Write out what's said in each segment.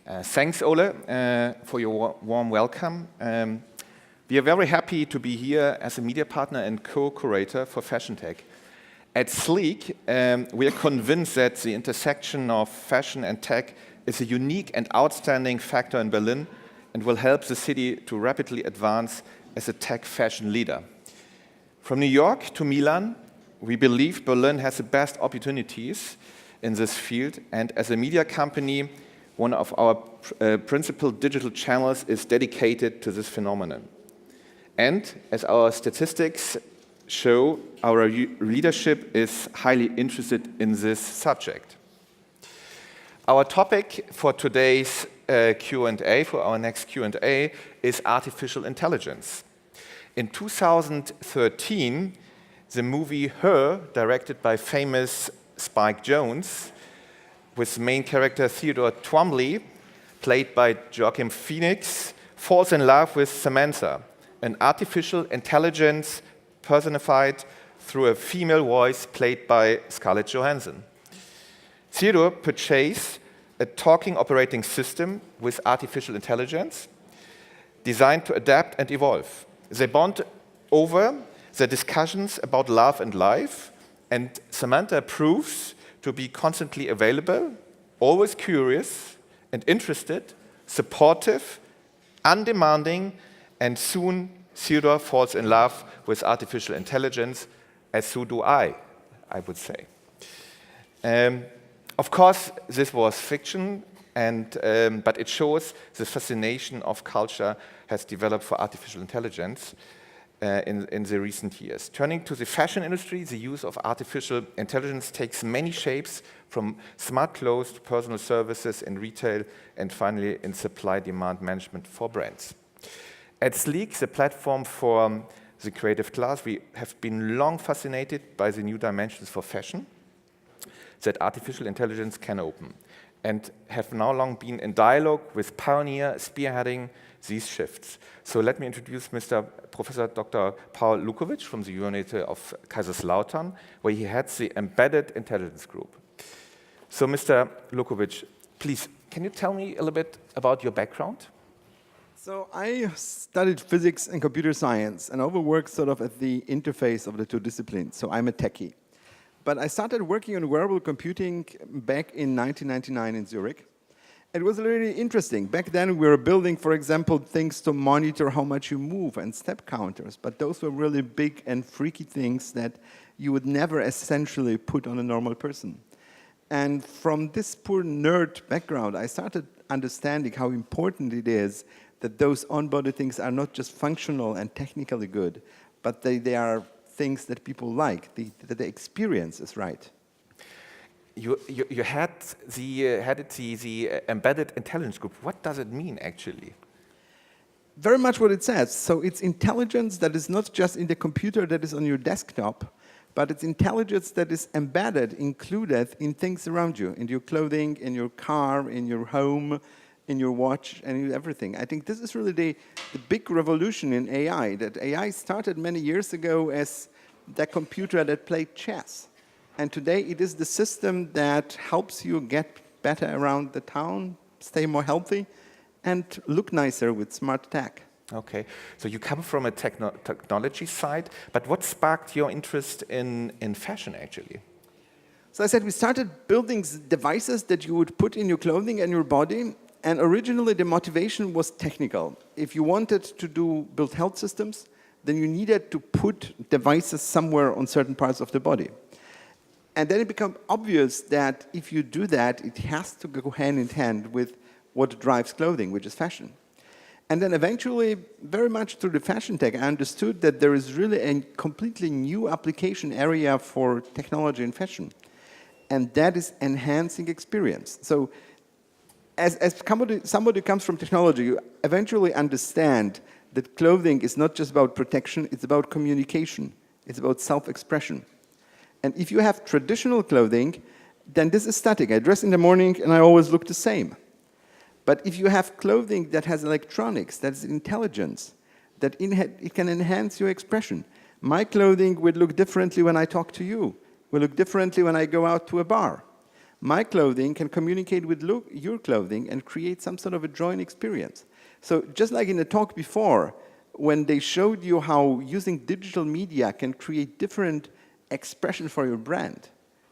Thanks, Ole, for your warm welcome. We are very happy to be here as a media partner and co-curator for FASHIONTECH. At Sleek, we are convinced that the intersection of fashion and tech is a unique and outstanding factor in Berlin and will help the city to rapidly advance as a tech fashion leader. From New York to Milan, we believe Berlin has the best opportunities in this field, and as a media company, one of our principal digital channels is dedicated to this phenomenon. And as our statistics show, our leadership is highly interested in this subject. Our topic for today's Q&A, for our next Q&A, is artificial intelligence. In 2013, the movie Her, directed by famous Spike Jonze, with main character Theodore Twombly, played by Joaquin Phoenix, falls in love with Samantha, an artificial intelligence personified through a female voice played by Scarlett Johansson. Theodore purchased a talking operating system with artificial intelligence designed to adapt and evolve. They bond over the discussions about love and life, and Samantha proves to be constantly available, always curious and interested, supportive, undemanding, and soon Theodore falls in love with artificial intelligence, as so do I would say. Of course, this was fiction, but it shows the fascination of culture has developed for artificial intelligence in the recent years. Turning to the fashion industry, the use of artificial intelligence takes many shapes, from smart clothes to personal services in retail, and finally in supply-demand management for brands. At Sleek, the platform for the creative class, we have been long fascinated by the new dimensions for fashion that artificial intelligence can open, and have now long been in dialogue with pioneer spearheading these shifts. So let me introduce Mr. Professor Dr. Paul Lukovic from the University of Kaiserslautern, where he heads the Embedded Intelligence Group. So Mr. Lukovic, please, can you tell me a little bit about your background? So I studied physics and computer science and overworked sort of at the interface of the two disciplines, so I'm a techie. But I started working on wearable computing back in 1999 in Zurich. It was really interesting. Back then we were building, for example, things to monitor how much you move and step counters, but those were really big and freaky things that you would never essentially put on a normal person. And from this poor nerd background, I started understanding how important it is that those on-body things are not just functional and technically good, but they are things that people like, that the experience is right. You had the Embedded Intelligence Group. What does it mean, actually? Very much what it says. So it's intelligence that is not just in the computer that is on your desktop, but it's intelligence that is embedded, included in things around you, in your clothing, in your car, in your home, in your watch, and in everything. I think this is really the big revolution in AI, that AI started many years ago as that computer that played chess. And today it is the system that helps you get better around the town, stay more healthy, and look nicer with smart tech. Okay, so you come from a technology side, but what sparked your interest in fashion, actually? So I said we started building devices that you would put in your clothing and your body, and originally the motivation was technical. If you wanted to build health systems, then you needed to put devices somewhere on certain parts of the body. And then it became obvious that if you do that, it has to go hand in hand with what drives clothing, which is fashion. And then eventually, very much through the fashion tech, I understood that there is really a completely new application area for technology in fashion. And that is enhancing experience. So as somebody comes from technology, you eventually understand that clothing is not just about protection, it's about communication. It's about self-expression. And if you have traditional clothing, then this is static. I dress in the morning and I always look the same. But if you have clothing that has electronics, that is intelligence, that it can enhance your expression. My clothing would look differently when I talk to you, will look differently when I go out to a bar. My clothing can communicate with your clothing and create some sort of a joint experience. So just like in the talk before, when they showed you how using digital media can create different expression for your brand,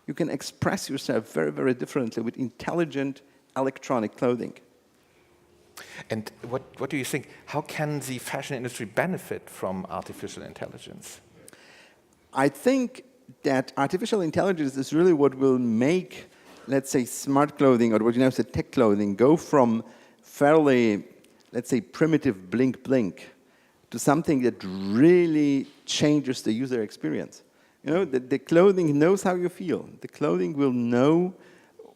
you can express yourself very, very differently with intelligent electronic clothing. And what do you think? How can the fashion industry benefit from artificial intelligence? I think that artificial intelligence is really what will make, let's say, smart clothing, or what you now say tech clothing, go from fairly, let's say, primitive blink blink to something that really changes the user experience. You know, the clothing knows how you feel. The clothing will know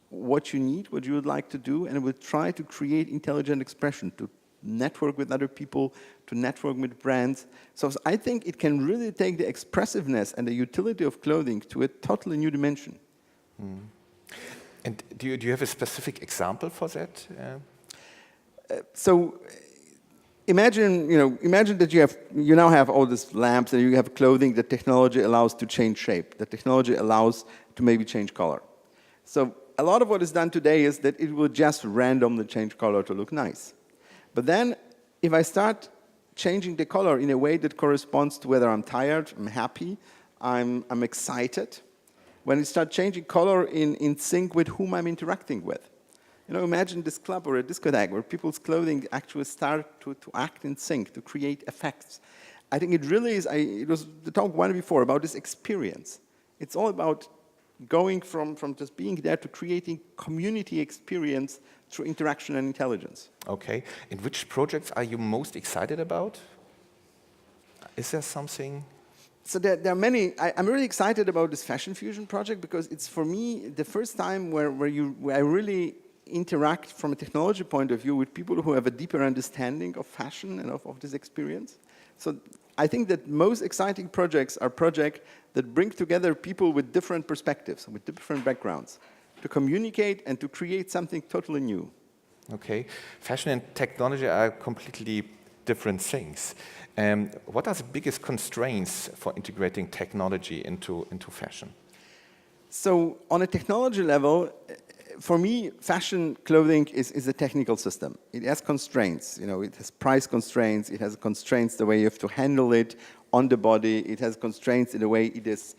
what you need, what you would like to do, and it will try to create intelligent expression, to network with other people, to network with brands. So I think it can really take the expressiveness and the utility of clothing to a totally new dimension. Mm. And do you have a specific example for that? So imagine that you now have all these lamps and you have clothing that technology allows to change shape, that technology allows to maybe change color. So a lot of what is done today is that it will just randomly change color to look nice. But then if I start changing the color in a way that corresponds to whether I'm tired, I'm happy, I'm excited, when you start changing color in sync with whom I'm interacting with. You know, imagine this club or a discotheque where people's clothing actually start to act in sync, to create effects. I think it really is, it was the talk one before about this experience. It's all about going from just being there to creating community experience through interaction and intelligence. Okay. And which projects are you most excited about? Is there something? So there are many. I'm really excited about this Fashion Fusion project because it's, for me, the first time where I really interact from a technology point of view with people who have a deeper understanding of fashion and of this experience. So I think that most exciting projects are projects that bring together people with different perspectives, with different backgrounds, to communicate and to create something totally new. Okay. Fashion and technology are completely different things. What are the biggest constraints for integrating technology into fashion? So on a technology level, for me, fashion clothing is a technical system. It has constraints. You know, it has price constraints. It has constraints the way you have to handle it on the body. It has constraints in the way it is,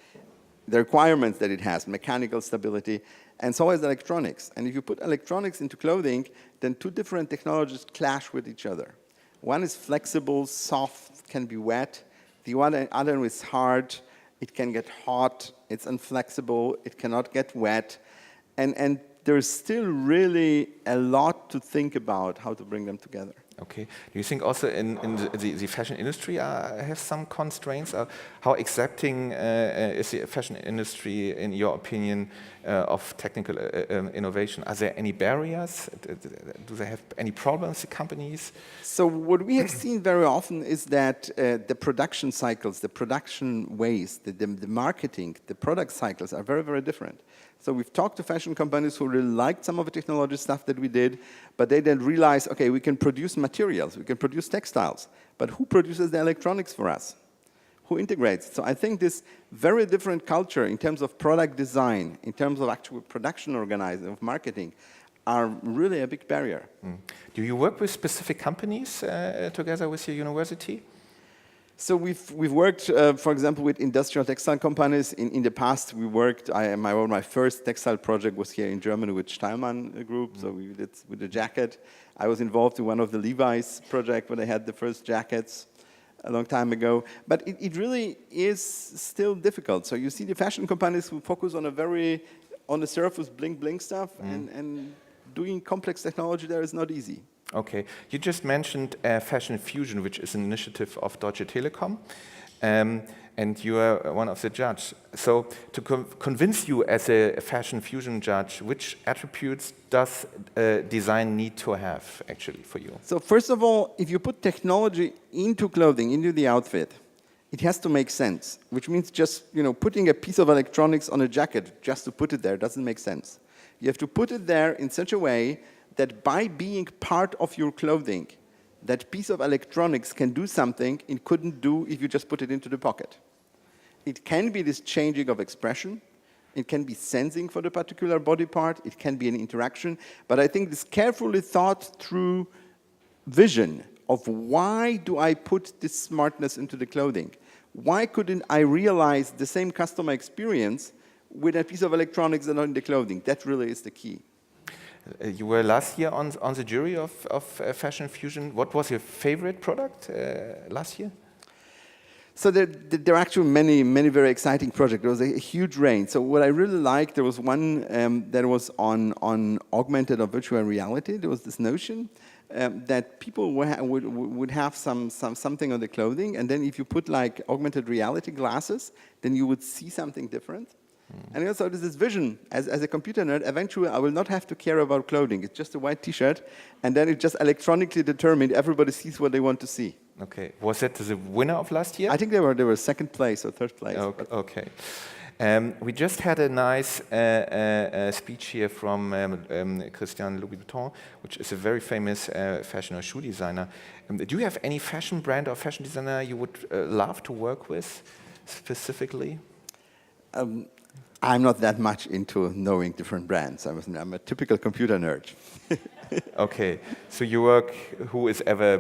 the requirements that it has, mechanical stability, and so has electronics. And if you put electronics into clothing, then two different technologies clash with each other. One is flexible, soft, can be wet. The other one is hard. It can get hot. It's inflexible. It cannot get wet. And there's still really a lot to think about how to bring them together. Okay. Do you think also in the fashion industry has some constraints? How accepting is the fashion industry, in your opinion, of technical innovation? Are there any barriers? Do they have any problems, the companies? So what we have seen very often is that the production cycles, the production ways, the marketing, the product cycles are very, very different. So we've talked to fashion companies who really liked some of the technology stuff that we did, but they then realized, okay, we can produce materials, we can produce textiles, but who produces the electronics for us? Who integrates? So I think this very different culture in terms of product design, in terms of actual production organizing, of marketing, are really a big barrier. Mm. Do you work with specific companies together with your university? So we've worked, for example, with industrial textile companies. In the past, we worked. My first textile project was here in Germany with Steilmann Group. So we did with the jacket. I was involved in one of the Levi's project when they had the first jackets a long time ago. But it really is still difficult. So you see the fashion companies who focus on a very on the surface bling stuff, and doing complex technology there is not easy. Okay. You just mentioned Fashion Fusion, which is an initiative of Deutsche Telekom, and you are one of the judges. So to convince you as a Fashion Fusion judge, which attributes does design need to have, actually, for you? So first of all, if you put technology into clothing, into the outfit, it has to make sense, which means just putting a piece of electronics on a jacket just to put it there doesn't make sense. You have to put it there in such a way that by being part of your clothing, that piece of electronics can do something it couldn't do if you just put it into the pocket. It can be this changing of expression. It can be sensing for the particular body part. It can be an interaction. But I think this carefully thought through vision of why do I put this smartness into the clothing? Why couldn't I realize the same customer experience with a piece of electronics and not in the clothing? That really is the key. You were last year on the jury of Fashion Fusion. What was your favorite product last year? So there are actually many very exciting projects. There was a huge range. So what I really liked, there was one that was on augmented or virtual reality. There was this notion that people would have something on the clothing, and then if you put like augmented reality glasses, then you would see something different. And also there's this vision, as a computer nerd, eventually I will not have to care about clothing. It's just a white t-shirt, and then it's just electronically determined. Everybody sees what they want to see. Okay. Was that the winner of last year? I think they were second place or third place. Okay. We just had a nice speech here from Christian Louboutin, which is a very famous fashion or shoe designer. Do you have any fashion brand or fashion designer you would love to work with specifically? I'm not that much into knowing different brands. I'm a typical computer nerd. Okay, so you work. Who is ever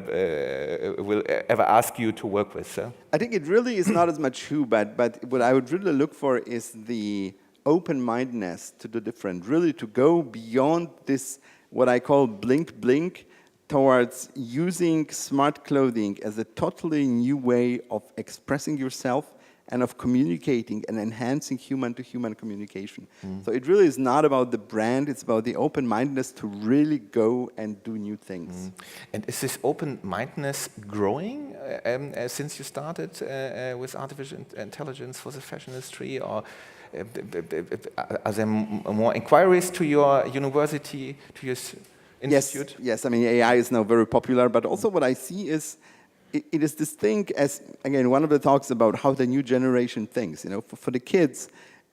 will ever ask you to work with? So? I think it really is not as much who, but what I would really look for is the open-mindedness to do different. Really, to go beyond this, what I call blink, towards using smart clothing as a totally new way of expressing yourself and of communicating and enhancing human-to-human communication. So it really is not about the brand, it's about the open-mindedness to really go and do new things. And is this open-mindedness growing since you started with artificial intelligence for the fashion industry? Or are there more inquiries to your university, to your institute? Yes, I mean, AI is now very popular, but also what I see is it is this thing as, again, one of the talks about how the new generation thinks. You know, for the kids,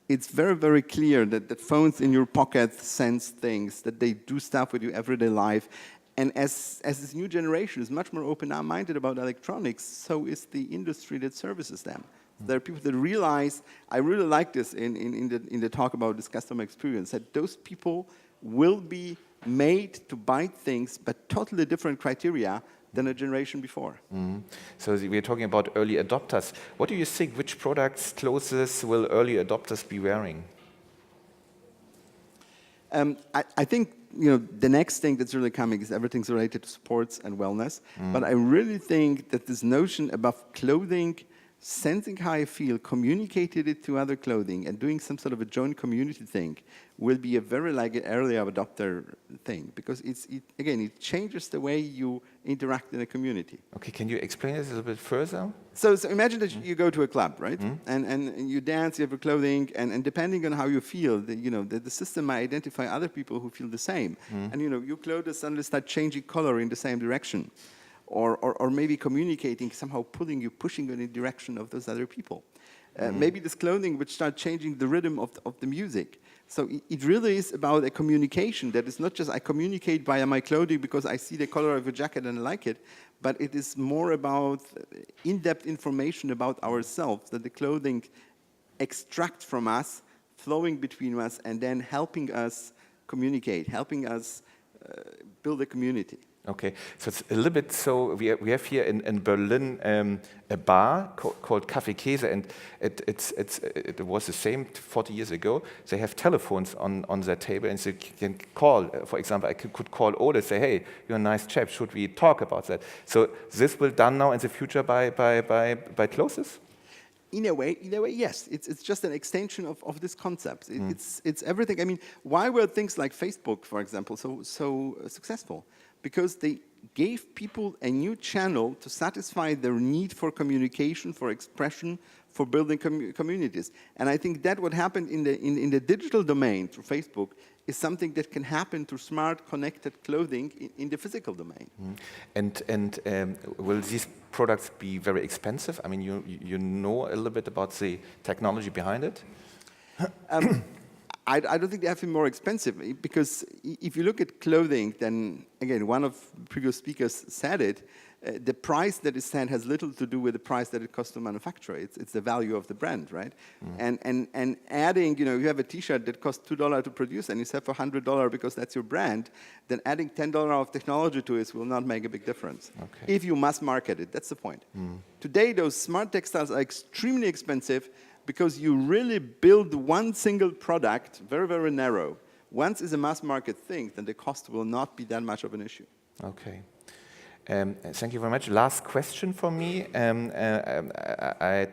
it's very, very clear that phones in your pocket sense things, that they do stuff with your everyday life. And as this new generation is much more open-minded about electronics, so is the industry that services them. There are people that realize, I really like this in the talk about this customer experience, that those people will be made to buy things, but totally different criteria than a generation before. So we're talking about early adopters. What do you think, which products, clothes will early adopters be wearing? I think the next thing that's really coming is everything's related to sports and wellness. But I really think that this notion about clothing, sensing how I feel, communicated it to other clothing, and doing some sort of a joint community thing will be a very early adopter thing, because it changes the way you interact in a community. Okay, can you explain this a little bit further? So imagine that you go to a club, right? And you dance, you have your clothing, and depending on how you feel, the system might identify other people who feel the same. And your clothes suddenly start changing color in the same direction. Or maybe communicating, somehow pushing you in the direction of those other people. Maybe this clothing would start changing the rhythm of the music. So it really is about a communication that is not just I communicate via my clothing because I see the color of a jacket and I like it, but it is more about in-depth information about ourselves that the clothing extracts from us, flowing between us, and then helping us communicate, helping us build a community. Okay, so it's a little bit so, we have here in Berlin a bar called Café Käse, and it was the same 40 years ago. They have telephones on their table, and they can call, for example, I could call Ole and say, hey, you're a nice chap, should we talk about that? So this will done now in the future by clothes? In a way, yes. It's just an extension of this concept. It's everything. I mean, why were things like Facebook, for example, so successful? Because they gave people a new channel to satisfy their need for communication, for expression, for building communities. And I think that what happened in the digital domain through Facebook is something that can happen through smart, connected clothing in the physical domain. And will these products be very expensive? I mean, you know a little bit about the technology behind it? I don't think they have to be more expensive, because if you look at clothing, then again, one of the previous speakers said it, the price that is sent has little to do with the price that it costs to manufacture. It's the value of the brand, right? And adding, you have a T-shirt that costs $2 to produce and you sell for $100 because that's your brand, then adding $10 of technology to it will not make a big difference. Okay. If you mass market it, that's the point. Today, those smart textiles are extremely expensive because you really build one single product, very, very narrow. Once it's a mass market thing, then the cost will not be that much of an issue. Okay. Thank you very much. Last question for me. I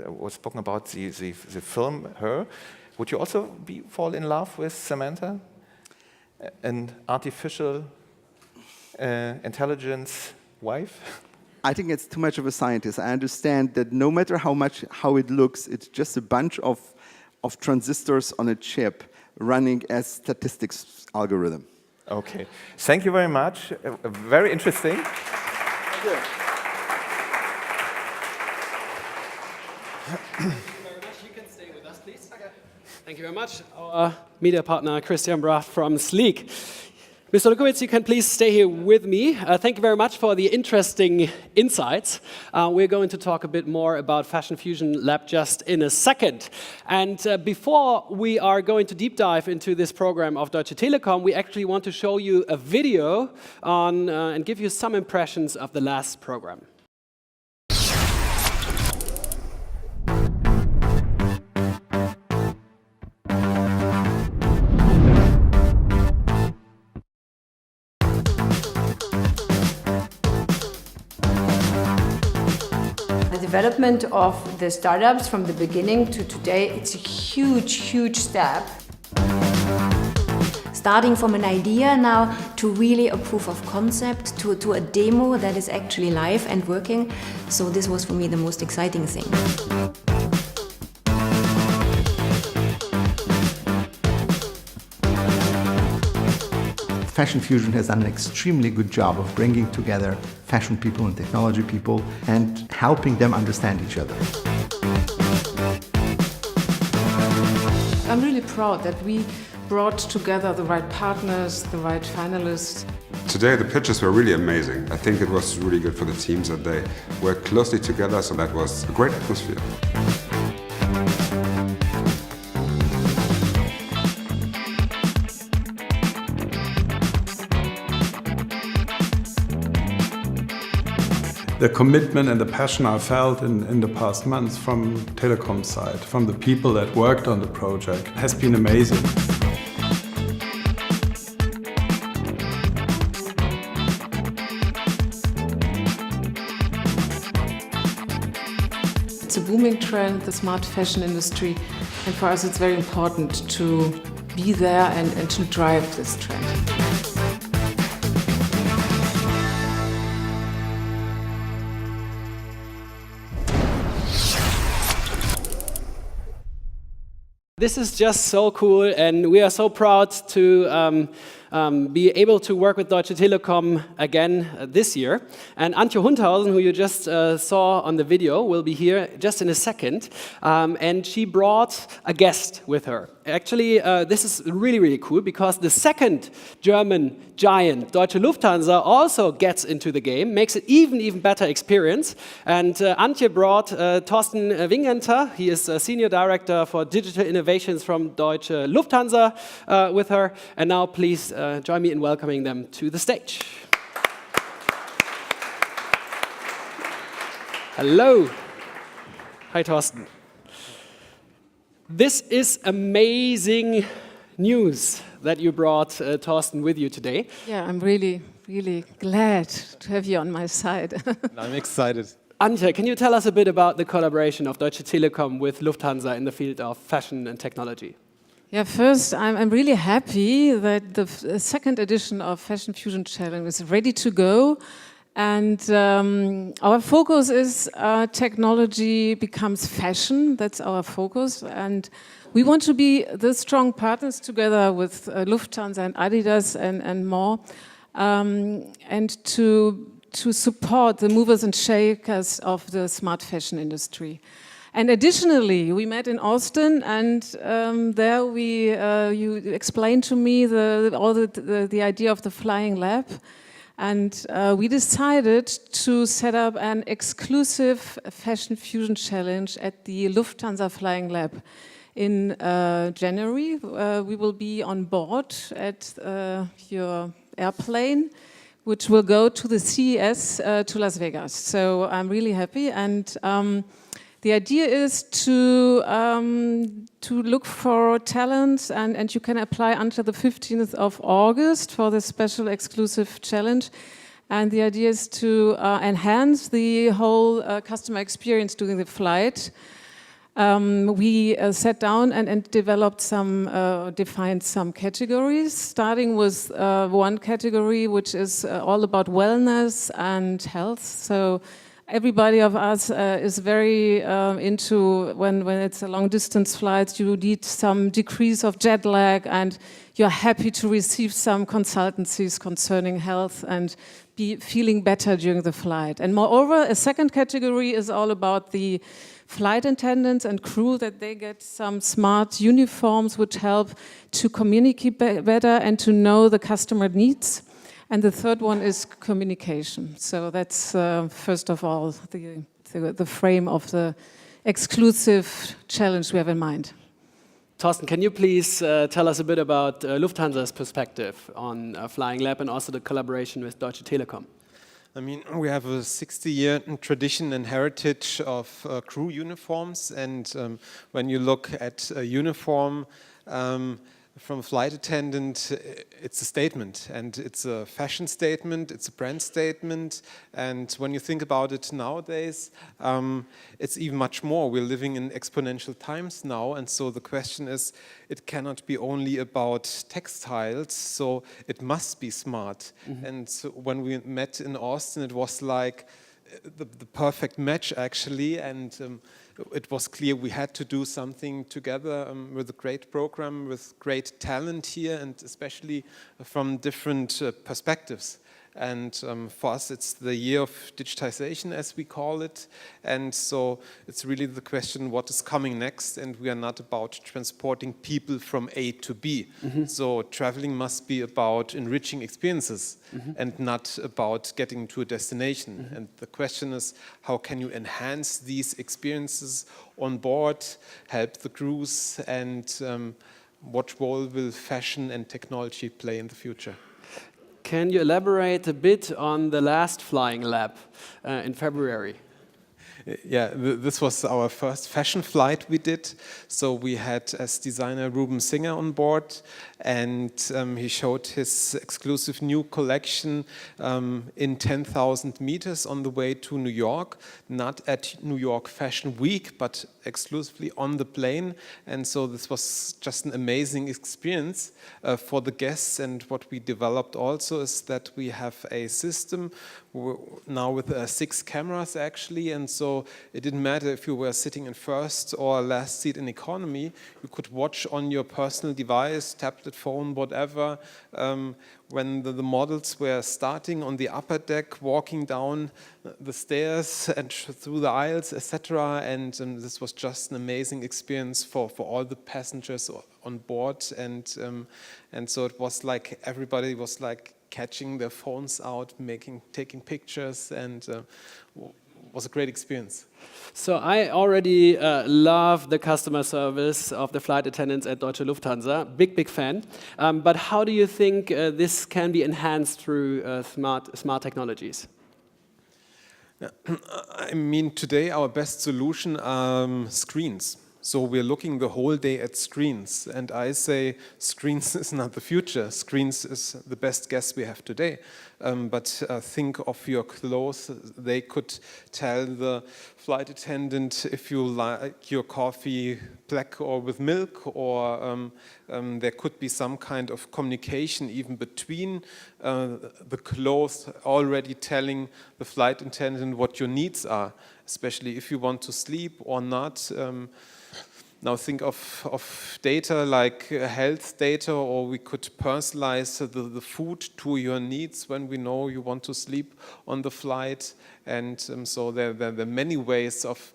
was spoken about the film Her. Would you also fall in love with Samantha, an artificial intelligence wife? I think it's too much of a scientist. I understand that no matter how it looks, it's just a bunch of transistors on a chip running as statistics algorithm. Okay. Thank you very much. Very interesting. Thank you. Thank you very much. You can stay with us, please. Okay. Thank you very much. Our media partner, Christian Bracht from Sleek. Mr. Lukowitz, you can please stay here with me. Thank you very much for the interesting insights. We're going to talk a bit more about Fashion Fusion Lab just in a second. And before we are going to deep dive into this program of Deutsche Telekom, we actually want to show you a video on, and give you some impressions of the last program. Development of the startups from the beginning to today, it's a huge, huge step. Starting from an idea now to really a proof of concept, to a demo that is actually live and working. So this was for me the most exciting thing. Fashion Fusion has done an extremely good job of bringing together fashion people and technology people and helping them understand each other. I'm really proud that we brought together the right partners, the right finalists. Today the pitches were really amazing. I think it was really good for the teams that they worked closely together, so that was a great atmosphere. The commitment and the passion I felt in the past months from Telekom's side, from the people that worked on the project, has been amazing. It's a booming trend, the smart fashion industry, and for us it's very important to be there and to drive this trend. This is just so cool, and we are so proud to be able to work with Deutsche Telekom again this year. And Antje Hundhausen, who you just saw on the video, will be here just in a second. And she brought a guest with her. Actually, this is really, really cool because the second German giant, Deutsche Lufthansa, also gets into the game, makes it even better experience. And Antje brought Thorsten Wingenter. He is a Senior Director for Digital Innovations from Deutsche Lufthansa with her. And now please join me in welcoming them to the stage. Hello. Hi, Thorsten. This is amazing news that you brought Thorsten with you today. Yeah, I'm really glad to have you on my side. I'm excited. Antje, can you tell us a bit about the collaboration of Deutsche Telekom with Lufthansa in the field of fashion and technology? Yeah, first, I'm really happy that the second edition of Fashion Fusion Challenge is ready to go. And our focus is technology becomes fashion. That's our focus. And we want to be the strong partners together with Lufthansa and Adidas and more. And to support the movers and shakers of the smart fashion industry. And additionally, we met in Austin, and there you explained to me the idea of the flying lab. And we decided to set up an exclusive Fashion Fusion Challenge at the Lufthansa Flying Lab. In January, we will be on board at your airplane, which will go to the CES to Las Vegas. So I'm really happy. And the idea is to look for talents, and you can apply until the 15th of August for the special exclusive challenge. And the idea is to enhance the whole customer experience during the flight. We sat down and developed defined some categories, starting with one category which is all about wellness and health. So everybody of us is very into when it's a long distance flight, you need some decrease of jet lag, and you're happy to receive some consultancies concerning health and be feeling better during the flight. And moreover, a second category is all about the flight attendants and crew, that they get some smart uniforms which help to communicate better and to know the customer needs. And the third one is communication. So that's first of all the frame of the exclusive challenge we have in mind. Thorsten, can you please tell us a bit about Lufthansa's perspective on Flying Lab and also the collaboration with Deutsche Telekom? I mean, we have a 60-year tradition and heritage of crew uniforms, and when you look at a uniform from a flight attendant, it's a statement, and it's a fashion statement, it's a brand statement, and when you think about it nowadays, it's even much more. We're living in exponential times now, and so the question is, it cannot be only about textiles, so it must be smart. And so when we met in Austin, it was like the perfect match, actually, and it was clear we had to do something together with a great program, with great talent here, and especially from different perspectives. And for us, it's the year of digitization, as we call it. And so it's really the question, what is coming next? And we are not about transporting people from A to B. So traveling must be about enriching experiences and not about getting to a destination. And the question is, how can you enhance these experiences on board, help the crews, and what role will fashion and technology play in the future? Can you elaborate a bit on the last Flying Lab in February? Yeah, this was our first fashion flight we did. So we had as designer Ruben Singer on board, and he showed his exclusive new collection in 10,000 meters on the way to New York, not at New York Fashion Week, but exclusively on the plane. And so this was just an amazing experience for the guests. And what we developed also is that we have a system now with 6 cameras actually, and so it didn't matter if you were sitting in first or last seat in economy, you could watch on your personal device, tablet, phone, whatever, when the models were starting on the upper deck, walking down the stairs and through the aisles, etc. And this was just an amazing experience for all the passengers on board, and so it was like everybody was like catching their phones out, taking pictures, and was a great experience. So I already love the customer service of the flight attendants at Deutsche Lufthansa, big fan. But how do you think this can be enhanced through smart technologies? I mean, today our best solution are screens. So we're looking the whole day at screens, and I say screens is not the future. Screens is the best guess we have today. But think of your clothes. They could tell the flight attendant if you like your coffee black or with milk, or there could be some kind of communication even between the clothes, already telling the flight attendant what your needs are, especially if you want to sleep or not. Now think of data like health data, or we could personalize the food to your needs when we know you want to sleep on the flight. And so there are many ways of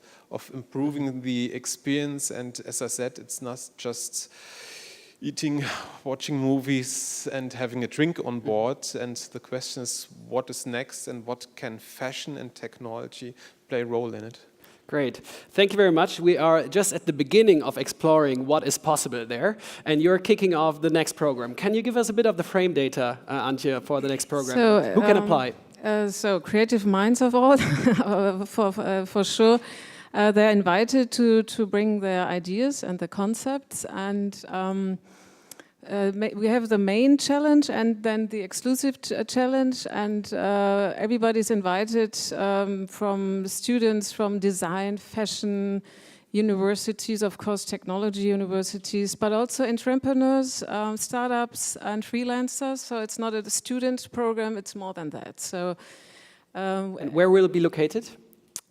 improving the experience. And as I said, it's not just eating, watching movies, and having a drink on board. And the question is, what is next, and what can fashion and technology play a role in it? Great. Thank you very much. We are just at the beginning of exploring what is possible there, and you're kicking off the next program. Can you give us a bit of the frame data, Antje, for the next program? So, who can apply? So creative minds of all, for sure. They're invited to bring their ideas and the concepts, and we have the main challenge and then the exclusive challenge, and everybody's invited from students from design, fashion, universities, of course, technology universities, but also entrepreneurs, startups, and freelancers. So it's not a student program, it's more than that. So, and where will it be located?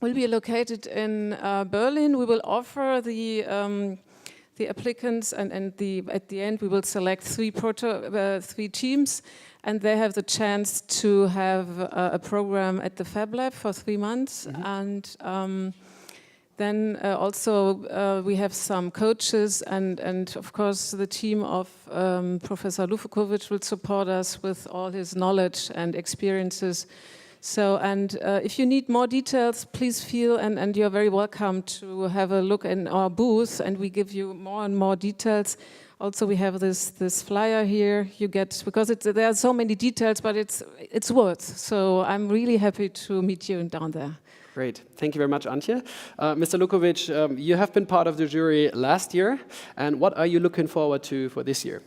We'll be located in Berlin. We will offer the applicants, and at the end we will select three teams, and they have the chance to have a program at the Fab Lab for 3 months. And then also we have some coaches, and of course the team of Professor Lufokovic will support us with all his knowledge and experiences. So, and if you need more details, please feel, and you're very welcome to have a look in our booth, and we give you more and more details. Also, we have this flyer here. You get, because there are so many details, but it's worth. So I'm really happy to meet you down there. Great. Thank you very much, Antje. Mr. Lukovic, you have been part of the jury last year, and what are you looking forward to for this year?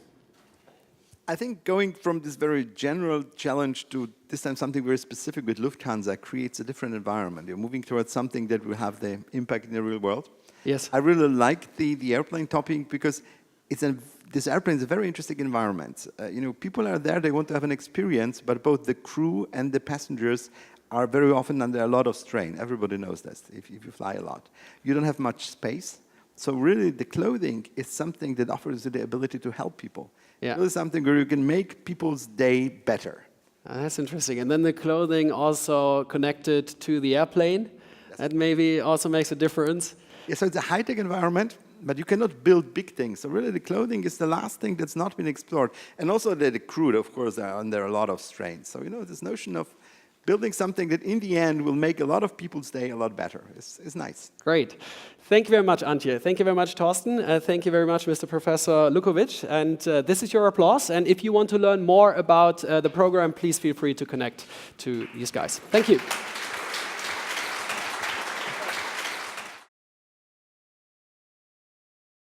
I think going from this very general challenge to this time something very specific with Lufthansa creates a different environment. You're moving towards something that will have the impact in the real world. Yes. I really like the airplane topic because this airplane is a very interesting environment. People are there, they want to have an experience, but both the crew and the passengers are very often under a lot of strain. Everybody knows this if you fly a lot. You don't have much space. So really the clothing is something that offers you the ability to help people. Yeah. Really something where you can make people's day better. That's interesting. And then the clothing also connected to the airplane. That maybe also makes a difference. Yeah, so it's a high-tech environment, but you cannot build big things. So really the clothing is the last thing that's not been explored. And also the crew, of course, are under a lot of strain. So, this notion of building something that in the end will make a lot of people's day a lot better is nice. Great. Thank you very much, Antje. Thank you very much, Thorsten. Thank you very much, Mr. Professor Lukovic. And this is your applause. And if you want to learn more about the program, please feel free to connect to these guys. Thank you.